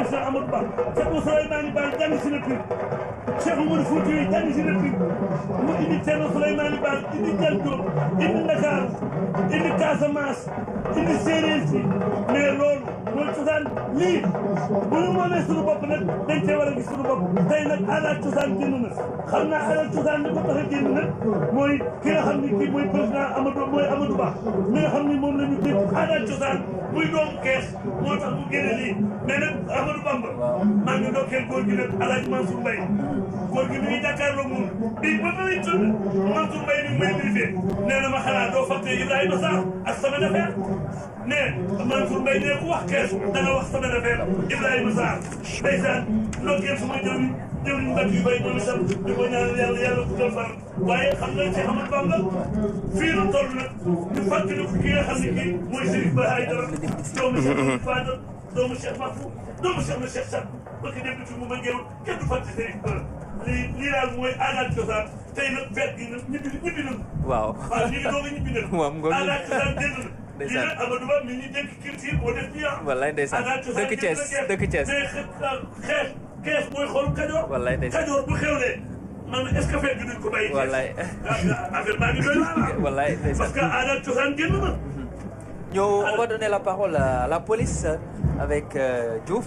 président Amadou Ba Cheikh Souleymane Ba jàng si na Pire Cheikh Oumar Foutiyou jàng si na Pire mu indi Thierno Souleymane Ba indi Dial Diop indi Ndakaaru indi Casamance indi séeréer si mais loolu mooy cosaan lii bu ñu moomee suñu bopp nag dañ cee war a gis suñu bopp tey nag aada cosaan génn na xam naa aada cosaan li ko tax a génn nag mooy ki nga xam ni kii mooy président Amadou Ba mi nga xam ni moom la ñu dégg aada cosaan muy doomu Kees moo tax mu génne lii mais nag Amadou Bamba maa ngi ndokkeel góor gi nag Alaaji Mansour Mbaye góor gi mi ngi jàkkaarloo moom bii ba may tudd Mansour Mbaye mi ngi may briefé nee na ma xanaa doo fàtte Ibrahima Sarr ak sama affaire ne Mansour Mbaye ne ku wax Kees da nga wax sama affaire Ibrahima Sarr ndeysaan ndokkeel sama jëwriñ mbag yu bay ñoom itam di ko ñaanal yàlla ku dal faram waaye xam nga ci Amadou Bamba fii la toll nag ñu fàttali ko ki nga xam ne kii mooy Serigne Ba Aïdara doomu Cheikh Fadal doomu Cheikh Mafou doomu Cheikh na Cheikh Sall parce que dem ci mu ma ngeewul kenn du fàtte Serigne Ba lii daal mooy aada cosaan tey nag fekk gi nag ñibbi nañu waaw waaw ñu ngi doog a ñibbi nag aada cosaan génn na lii nag Amadou Ba mi ngi dénk culture boo def nii wallaay ndeysaan dëkk Thiès dëkk Thiès Kees mooy xool Kajoor wallaay ndeysaan Kajoor bu xewlee man est-ce que fekk duñ ko bàyyi wallaay affaire baa ngi doy waar wallaay ndeysaan parce que aada cosaan génn na on va donner la parole à la police avec Diouf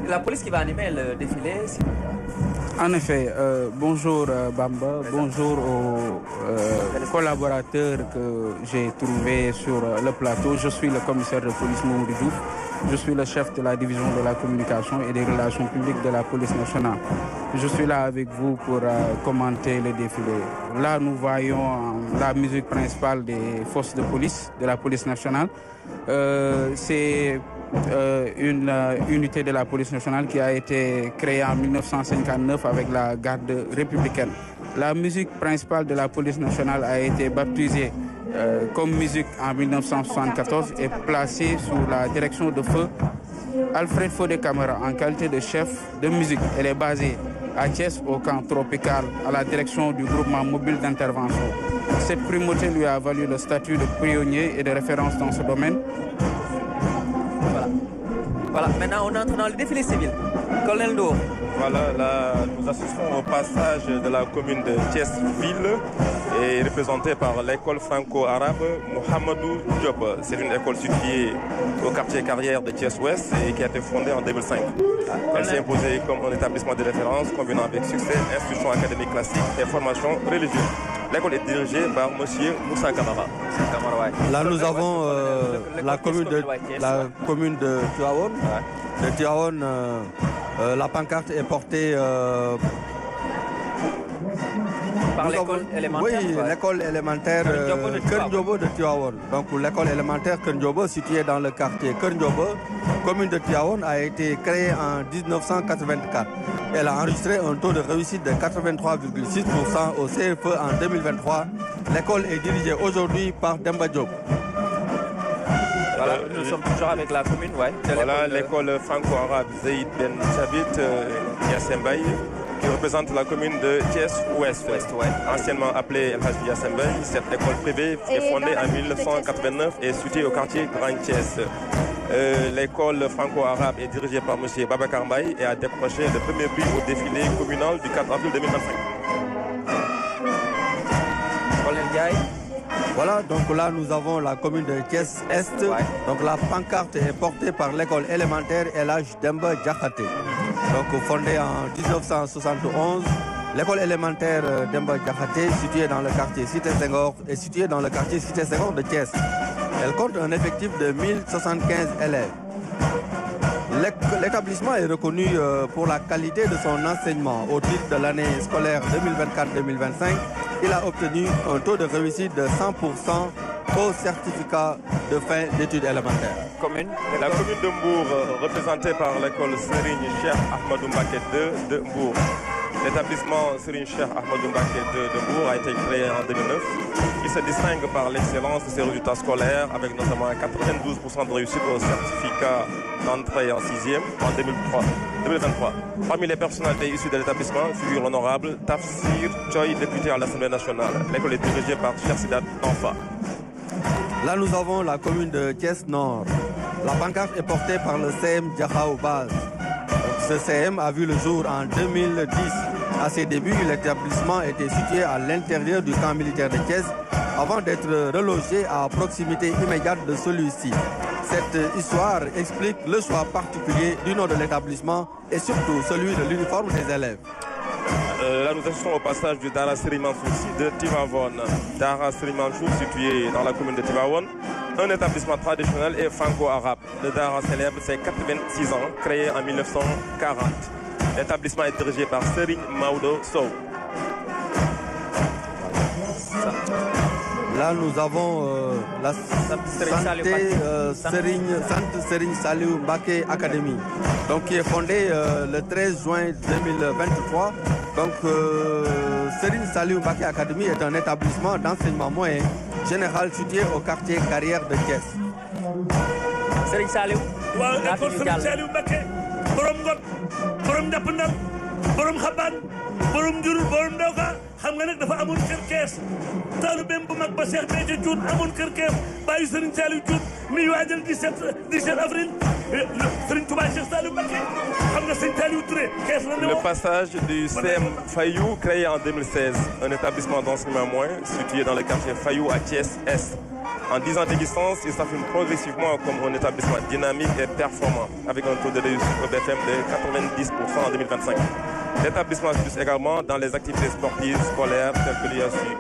la police qui va animer le défilé. En effet, bonjour Bamba, bonjour aux collaborateurs que j'ai trouvés sur le plateau. Je suis le commissaire de police Mamadou Diouf. Je suis le chef de la division de la communication et des relations publiques de la police nationale. Je suis là avec vous pour commenter le défilé. Là, nous voyons la musique principale des forces de police, de la police nationale. C'est une unité de la police nationale qui a été créée en 1959 avec la garde républicaine. La musique principale de la police nationale a été baptisée comme musique en 1974 et placée sous la direction de feu Alfred Fodé Camara en qualité de chef de musique. Elle est basée à Thiès au camp tropical à la direction du groupement mobile d'intervention. Cette primauté lui a valu le statut de pionnier et de référence dans ce domaine. Voilà, maintenant on entre dans le défilé civil. Colonel Ndour. Voilà, là, nous assistons au passage de la commune de Thiès-Ville et représentée par l'école franco-arabe Mohamedou Diop. C'est une école située au quartier Carrière de Thiès-Ouest et qui a été fondée en 2005. Elle s'est imposée comme un établissement de référence combinant avec succès instruction académique classique et formation religieuse. L'école est dirigée par M. Moussa Kamara. Là, nous avons la commune de Tivaouane. De Tivaouane, la pancarte est portée par l'école élémentaire. Oui, l'école élémentaire Kër Ndiobo de Tivaouane. Donc l'école élémentaire Kër Ndiobo, située dans le quartier Kër Ndiobo, commune de Tivaouane, a été créée en 1984. Elle a enregistré un taux de réussite de 83,6% au CFE en 2023. L'école est dirigée aujourd'hui par Demba Diop. Voilà, nous sommes toujours avec la commune, ouais. Voilà l'école franco-arabe Zaïd Ben Chabit Yassembay, qui représente la commune de Thiès-Ouest, anciennement appelée El Hadji Yassembay. Cette école privée est fondée en 1989 et située au quartier Grand Thiès. L'école franco-arabe est dirigée par M. Babacar Mbaye et a décroché le premier prix au défilé communal du 4 avril 2025. Voilà, donc là nous avons la commune de Thiès-Est. Donc la pancarte est portée par l'école élémentaire El Hadji Demba Diakhaté. Donc fondée en 1971, l'école élémentaire Demba Diakhaté, située dans le quartier Cité Senghor, est située dans le quartier Cité Senghor de Thiès. Elle compte un effectif de 1075 élèves. L'établissement est reconnu pour la qualité de son enseignement. Au titre de l'année scolaire 2024-2025, il a obtenu un taux de réussite de 100% au certificat de fin d'études élémentaires. La commune de Mbour, représentée par l'école Serigne Cheikh Ahmadou Mbacké II de Mbour. L'établissement Serigne Cheikh Ahmadou Mbacké II de Mbour a été créé en 2009. Il se distingue par l'excellence de ses résultats scolaires, avec notamment 92% de réussite au certificat d'entrée en 6e en 2023. Parmi les personnalités issues de l'établissement figure l'honorable Tafsir Choy, député à l'Assemblée nationale. L'école est dirigée par Cheikh Sidat Anfa. Là, nous avons la commune de Thiès-Nord. La pancarte est portée par le CM Diakhao Baz. Ce CM a vu le jour en 2010. À ses débuts, l'établissement était situé à l'intérieur du camp militaire de Thiès avant d'être relogé à proximité immédiate de celui-ci. Cette histoire explique le choix particulier du nom de l'établissement et surtout celui de l'uniforme des élèves. Là, nous assistons au passage du Dara Serigne Mansour de Tivaouane. Dara Serigne Mansour, situé dans la commune de Tivaouane, un établissement traditionnel et franco-arabe. Le Dara célèbre ses 86 ans, créé en 1940. L'établissement est dirigé par Serigne Maodo Sow. Là, nous avons la santé Serigne Saliou Mbacké Academy, donc qui est fondée le 13 juin 2023. Donc, Serigne Saliou Mbacké Academy est un établissement d'enseignement moyen général situé au quartier Carrière de Thiès. Serigne Saliou. waaw école Serigne Saliou Mbacké borom Ngot borom Njàppandal borom Xabaan borom Njurul borom Ndawka xam nga nag dafa amoon kër kees taalibeem bu mag ba Cheikh Béthio Thioune amoon kër kees bàyyi Serigne Saliou Thioune mi waajal 17 avril Serigne Touba Cheikh Saliou Mbacké xam nga Serigne Saliou Touré kees la ne Le passage du CM Fayou, créé en 2016, un établissement d'enseignement moyen situé dans le quartier Fayou à Thiès-Est. En 10 ans d'existence, il s'affirme progressivement comme un établissement dynamique et performant, avec un taux de réussite au BFM de 90% en 2025. L'établissement se également dans les activités sportives, scolaires, telles que l'IASU.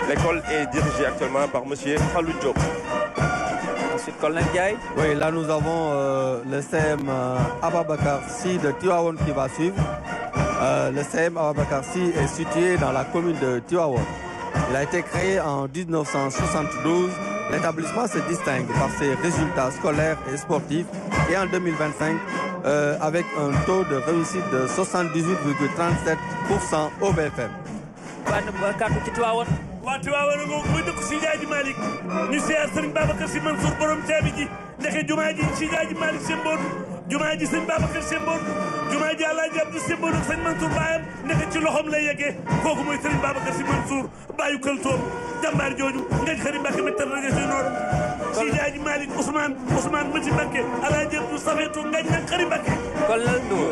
L'école est dirigée actuellement par M. Khalou Diop. Ensuite, Colonel Ndiaye. Oui, là nous avons le CM Ababakar Sy de Tivaouane qui va suivre. Le CM Ababakar Sy est situé dans la commune de Tivaouane. Il a été créé en 1972. L'établissement se distingue par ses résultats scolaires et sportifs et en 2025 avec un taux de réussite de 78,37% au BFM. waa Tivaouane ngoo muy dëkk Seydi Hadji Malick ñu siyaar Serigne Babacar Sy Mansour borom caabi ji ndeke jumaa ji Seydi Hadji Malick semboon jumaa ji Serigne Babacar semboon jumaa ji Alaaji Abdou semboon ak Serigne Mansour baayam ndeke ci loxoom lay yeggee kooku mooy Serigne Babacar Sy Mansour baayu Këltoom jàmbaar jooju ngañ xëri Mbacké méttar rajo si noor Seydi Hadji Malick Ousmane Mati Mbacké Alaaji Abdou Safetou ngañ nag xëri Mbacké.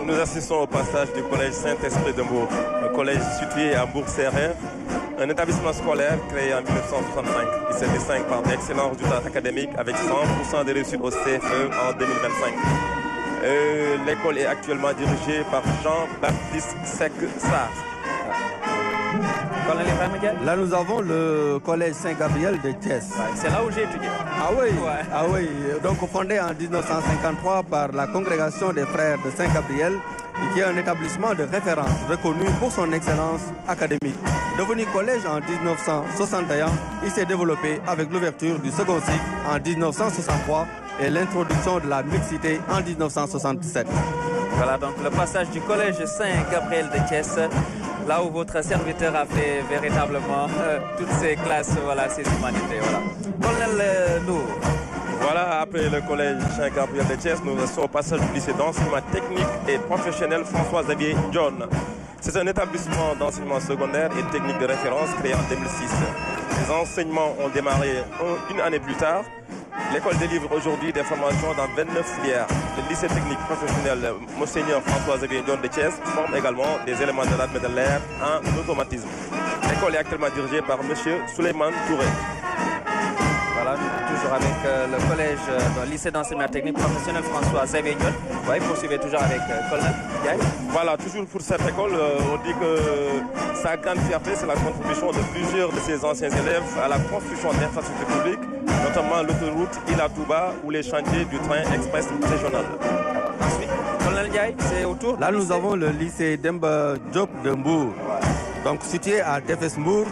Nous assistons au passage du collège Saint-Esprit de Mbour, un collège situé à Mbour-Sérère, un établissement scolaire créé en 1965. Il se distingue par d'excellents résultats académiques avec 100% de réussite au CFE en 2025. L'école est actuellement dirigée par Jean-Baptiste Seck-Sarr. Là, nous avons le collège Saint-Gabriel de Thiès. C'est là où j'ai étudié. Ah oui, ouais. Ah oui. Donc fondé en 1953 par la congrégation des frères de Saint-Gabriel, qui est un établissement de référence reconnu pour son excellence académique. Devenu collège en 1961, il s'est développé avec l'ouverture du second cycle en 1963 et l'introduction de la mixité en 1967. Voilà donc le passage du collège Saint-Gabriel de Thiès, là où votre serviteur a fait véritablement toutes ces classes, voilà, ces humanités. Voilà. Colonel Nour. Voilà, après le collège Saint-Gabriel de Thiès, nous sommes au passage du lycée d'enseignement technique et professionnel François-Xavier John. C'est un établissement d'enseignement secondaire et technique de référence créé en 2006. Les enseignements ont démarré une année plus tard. L'école délivre aujourd'hui des formations dans 29 filières. Le lycée technique professionnel Monseigneur François-Xavier John de Thiès forme également des éléments de l'armée de l'air en automatisme. L'école est actuellement dirigée par M. Souleymane Touré. Voilà, toujours avec le collège, le lycée d'enseignement technique professionnel François-Xavier John. Vous poursuivez toujours avec Colonel Ndiaye. Voilà, toujours pour cette école, on dit que sa grande fierté, c'est la contribution de plusieurs de ses anciens élèves à la construction d'infrastructures publiques, notamment l'autoroute Ila-Touba ou les chantiers du train express régional. Ensuite, Colonel Ndiaye, c'est autour. Là, nous avons le lycée Demba Diop de Mbour. Donc, situé à Tefes-Mbour,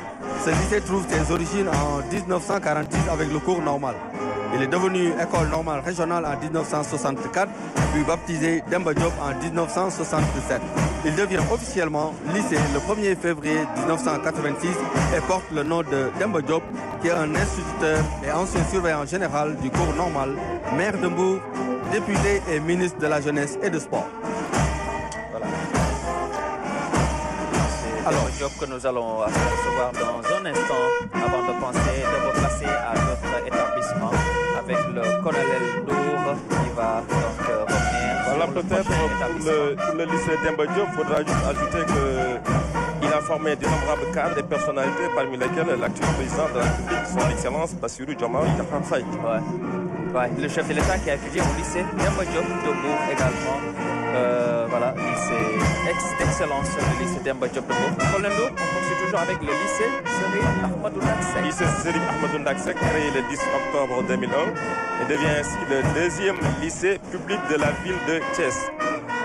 ce lycée trouve ses origines en 1946 avec le cours normal. Il est devenu école normale régionale en 1964, puis baptisé Demba Diop en 1977. Il devient officiellement lycée le 1er février 1986 et porte le nom de Demba Diop, qui est un instituteur et ancien surveillant général du cours normal, maire de Mbour, député et ministre de la Jeunesse et du Sport. Alors, job que nous allons recevoir dans un instant avant de vous passer à notre établissement avec le colonel Nour qui va donc revenir. Alors peut-être pour le lycée Demba Diop, il faudra juste ajouter qu'il a formé d'innombrables cadres et personnalités, parmi lesquels l'actuel président de la République, son Excellence Bassirou Diomaye Diakhar Faye. Ouais. Le chef de l'État qui a étudié au lycée Demba Diop de Mbour également. Voilà, lycée d'excellence, le lycée Demba Diop de Mbour. On poursuit toujours avec le lycée Serigne Ahmadou Ndak Seck. Le lycée Serigne Ahmadou Ndak Seck, créé le 10 octobre 2001, et devient ainsi le deuxième lycée public de la ville de Thiès.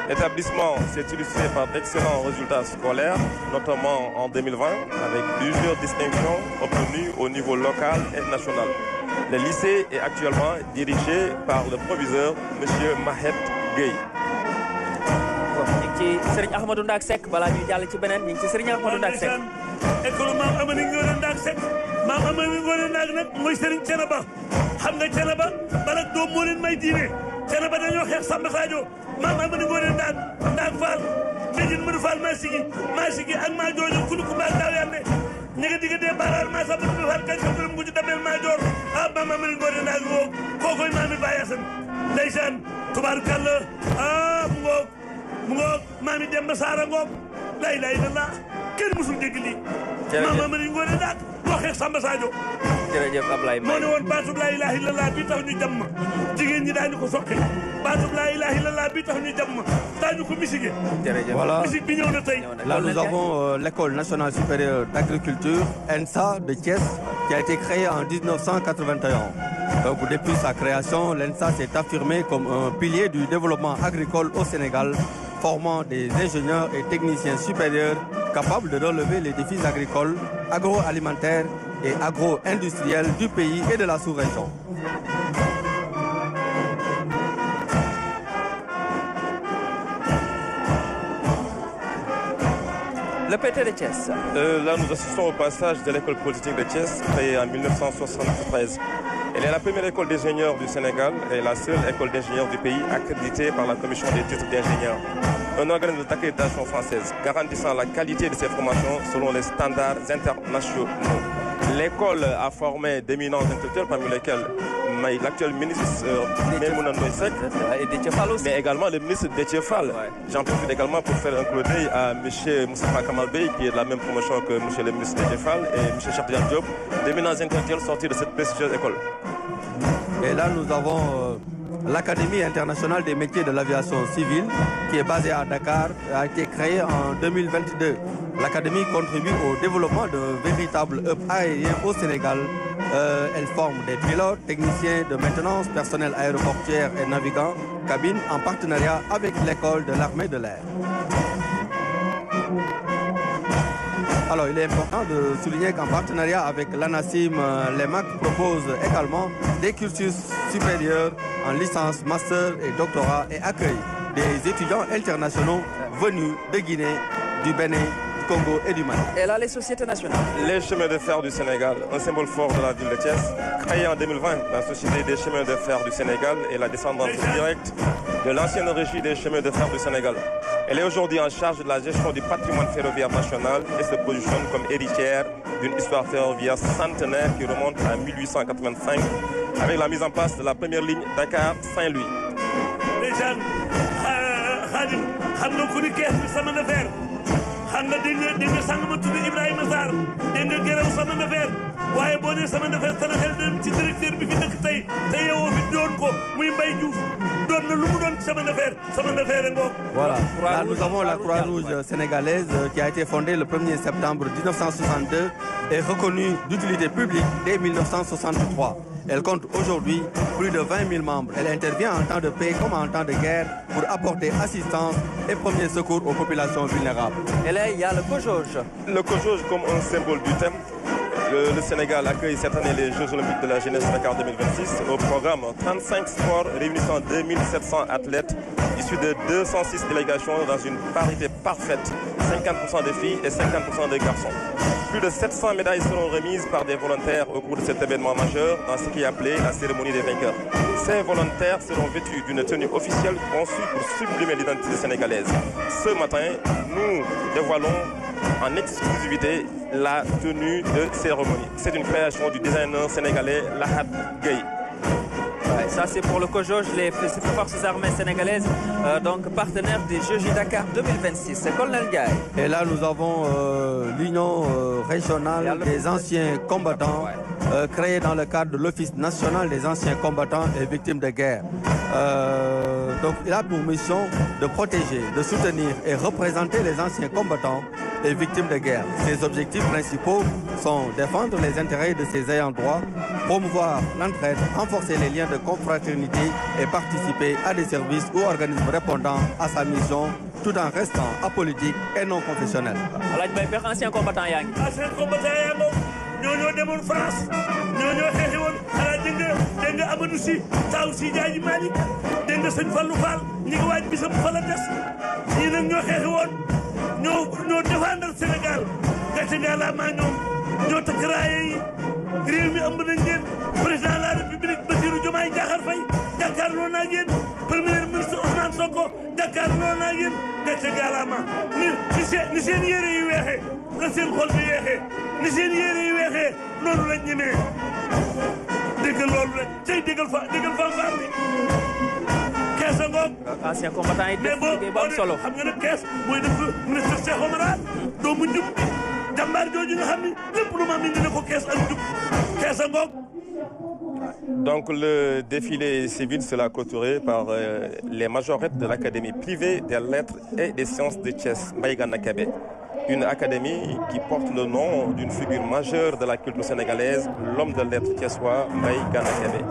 L'établissement s'est illustré par d'excellents résultats scolaires, notamment en 2020, avec plusieurs distinctions obtenues au niveau local et national. Le lycée est actuellement dirigé par le proviseur M. Mahet Gueye. ci Serigne Ahmadou Ndak Seck balaa ñuy jàll ci beneen ñu ngi ci Serigne Ahmadou Ndak Seck. école maam Amady Ngoné Ndak Seck maam Amady Ngoné Ndak nag mooy Serigne Thiénaba xam nga Thiénaba balak doom moo leen may diine Thiénaba dañoo xeex Samba Sadio maam Amady Ngoné Ndak Fall Médine Modou Fall maa sigi ak maa jooju kulu ku mbaa daaw yàlla ñi nga digga dee baaraar maa Samba Modou Fall kañ ko gërëm gu ci damel maa joor maam Amady Ngoné Ndak woo kookoy maami Baye Assane ndeysaan tubaarkàlla mu ngoog maami Demba Saara ngoog lay la kenn musul dégg lii. jërëjëf maam Amady Ngoné Ndak moo xeex Samba Sadio. jërëjëf Ablaye Mbaye moo ne woon baatub laa ilaaha illallah bi tax ñu jàmm jigéen ñi daañu ko soqe baatub laa ilaaha illallah bi tax ñu jàmm daañu ko misige. jërëjëf voilà misig bi ñëw na tey. Là, nous avons l'École nationale supérieure d'agriculture, ENSA, de Thiès, qui a été créée en 1981. Donc, depuis sa création, l'ENSA s'est affirmée comme un pilier du développement agricole au Sénégal, formant des ingénieurs et techniciens supérieurs capables de relever les défis agricoles, agroalimentaires et agro-industriels du pays et de la sous-région. Le PT de Thiès. Là, nous assistons au passage de l'école politique de Thiès, créée en 1973. Elle est la première école d'ingénieurs du Sénégal et la seule école d'ingénieurs du pays accréditée par la Commission des titres d'ingénieurs, un organisme d'accréditation française garantissant la qualité de ses formations selon les standards internationaux. L'école a formé d'éminents intellectuels, parmi lesquels l'actuel ministre Maïmouna Ndoye Seck, mais également le ministre Déthié Fall. J'en profite également pour faire un clin d'œil à M. Moustapha Kamal Bey, qui est de la même promotion que M. le ministre Déthié Fall, et M. Cheikh Tidiane Diop, d'éminents intellectuels sortis de cette prestigieuse école. Et là, nous avons l'Académie internationale des métiers de l'aviation civile, qui est basée à Dakar, a été créée en 2022. L'Académie contribue au développement d'un véritable hub aérien au Sénégal. Elle forme des pilotes, techniciens de maintenance, personnel aéroportière et navigants, cabine en partenariat avec l'école de l'armée de l'air. Alors, il est important de souligner qu'en partenariat avec l'ANACIM, l'EMAC propose également des cursus supérieurs en licence, master et doctorat et accueille des étudiants internationaux venus de Guinée, du Bénin, du Congo et du Mali. Et là, les sociétés nationales. Les chemins de fer du Sénégal, un symbole fort de la ville de Thiès, créée en 2020, la Société des chemins de fer du Sénégal est la descendante directe de l'ancienne régie des chemins de fer du Sénégal. Elle est aujourd'hui en charge de la gestion du patrimoine ferroviaire national et se positionne comme héritière d'une histoire ferroviaire centenaire qui remonte à 1885 avec la mise en place de la première ligne Dakar-Saint-Louis. Les gens, Khadim, xam nga ku ni kees bi sama na fer xam nga dégg nga sang ma tudd Ibrahima Sarr dégg nga gërëm sama na fer waaye boo nee sama na fer sama xel dem ci directeur bi fi dëkk tey te yow fi doon ko muy Mbaye Diouf doon na lu mu doon sama na fer ngoog. Voilà, là nous avons la Croix-Rouge sénégalaise qui a été fondée le 1er septembre 1962 et reconnue d'utilité publique dès 1963. Elle compte aujourd'hui plus de 20 000 membres. Elle intervient en temps de paix comme en temps de guerre pour apporter assistance et premier secours aux populations vulnérables. Et là, il y a le COJOJ. Le COJOJ comme un symbole du thème. Le Sénégal accueille cette année les Jeux Olympiques de la jeunesse Dakar 2026. Au programme, 35 sports réunissant 2700 athlètes issus de 206 délégations dans une parité parfaite, 50% de filles et 50% de garçons. Plus de 700 médailles seront remises par des volontaires au cours de cet événement majeur dans ce qui est appelé la cérémonie des vainqueurs. Ces volontaires seront vêtus d'une tenue officielle conçue pour sublimer l'identité sénégalaise. Ce matin, nous dévoilons en exclusivité la tenue de cérémonie. C'est une création du designer sénégalais Lahat Gueye. Ouais, ça c'est pour le COJOJ, les forces armées sénégalaises, donc partenaire des Jeux Dakar 2026. C'est Colonel Gaye. Et là nous avons l'Union régionale des anciens combattants, créée dans le cadre de l'Office national des anciens combattants et victimes de guerre. Donc il a pour mission de protéger, de soutenir et représenter les anciens combattants et victimes de guerre. Ses objectifs principaux sont défendre les intérêts de ses ayants droit, promouvoir l'entraide, renforcer les liens de confraternité et participer à des services ou organismes répondant à sa mission tout en restant apolitique et non confessionnel. Ancien combattant yaa ngi. Ancien combattant yaa ngi ñoo demoon France ñoo xeexi woon xanaa dégg nga Amadou Sy taw si Jaaji Malick dégg nga sëñ Fallou Fall ñi ngi waaj bisam fa la des ñii nag ñoo xeexi woon ñoo défendre Sénégal gàcce ngalaama ñoo takk raaya yi réew mi ëmb nañ leen président de la République Bassirou Diomaye Diakhar Faye jàkkaarloo naa yéen premier ministre Ousmane Sonko jàkkaarloo naa yéen gàcce ngalaama ni seen yére yi weexee nga seen xol bi yeexee ni seen yére yi weexee noonu lañ ñemee déggal loolu rek tey déggal fa faam bi kees a ngoog ancien combattant yi def liggéey bu am solo xam nga nag kees mooy def ministre Cheikh Omar doomu njub jàmbaar jooju nga xam ni lépp lu ma am indi na ko kees ak njub kees a ngoog. Donc le défilé civil sera clôturé par les majorettes de l'Académie privée des lettres et des sciences de Thiès, Mbaye Gana Kébé. Une académie qui porte le nom d'une figure majeure de la culture sénégalaise, l'homme de lettres thiessois Mbaye Gana Kébé.